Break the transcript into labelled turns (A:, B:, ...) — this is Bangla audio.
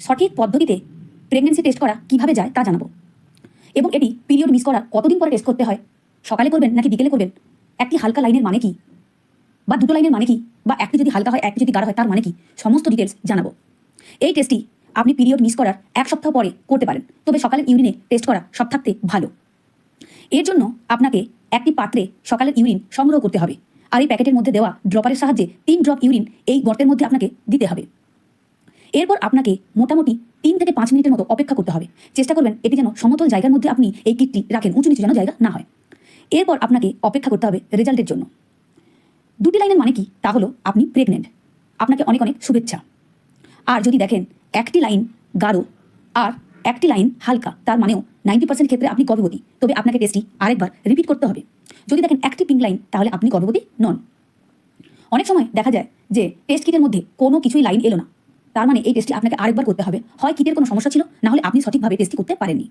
A: সঠিক পদ্ধতিতে প্রেগনেন্সি টেস্ট করা কিভাবে যায় তা জানাবো। এবং এটি পিরিয়ড মিস করার কতদিন পরে টেস্ট করতে হয়, সকালে করবেন নাকি বিকেলে করবেন, একটি হালকা লাইনের মানে কি, বা দুটো লাইনের মানে কি, বা একটি যদি হালকা হয় একটি যদি গাঢ় হয় তার মানে কি, সমস্ত ডিটেলস জানাবো। এই টেস্টটি আপনি পিরিয়ড মিস করার 1 সপ্তাহ পরে করতে পারেন, তবে সকালের ইউরিনে টেস্ট করা সব থাকতে ভালো। এর জন্য আপনাকে একটি পাত্রে সকালের ইউরিন সংগ্রহ করতে হবে, আর এই প্যাকেটের মধ্যে দেওয়া ড্রপারের সাহায্যে 3 ড্রপ ইউরিন এই গর্তের মধ্যে আপনাকে দিতে হবে। এরপর আপনাকে মোটামুটি 3 থেকে 5 মিনিটের মতো অপেক্ষা করতে হবে। চেষ্টা করবেন এটি যেন সমতল জায়গার মধ্যে আপনি এই কিটটি রাখেন, উঁচু নিচু যেন জায়গা না হয়। এরপর আপনাকে অপেক্ষা করতে হবে রেজাল্টের জন্য। 2টি লাইনের মানে কি, তা হলো আপনি প্রেগনেন্ট, আপনাকে অনেক অনেক শুভেচ্ছা। আর যদি দেখেন একটি লাইন গাঢ় আর একটি লাইন হালকা, তার মানেও 90% ক্ষেত্রে আপনি গর্ভবতী, তবে আপনাকে টেস্টটি আরেকবার রিপিট করতে হবে। যদি দেখেন একটি পিঙ্ক লাইন, তাহলে আপনি গর্ভবতী নন। অনেক সময় দেখা যায় যে টেস্ট কিটের মধ্যে কোনো কিছুই লাইন এলো না, তার মানে এই টেস্টটি আপনাকে আরেকবার করতে হবে। হয় কিটের কোনো সমস্যা ছিল, না হলে আপনি সঠিকভাবে টেস্টটি করতে পারেননি।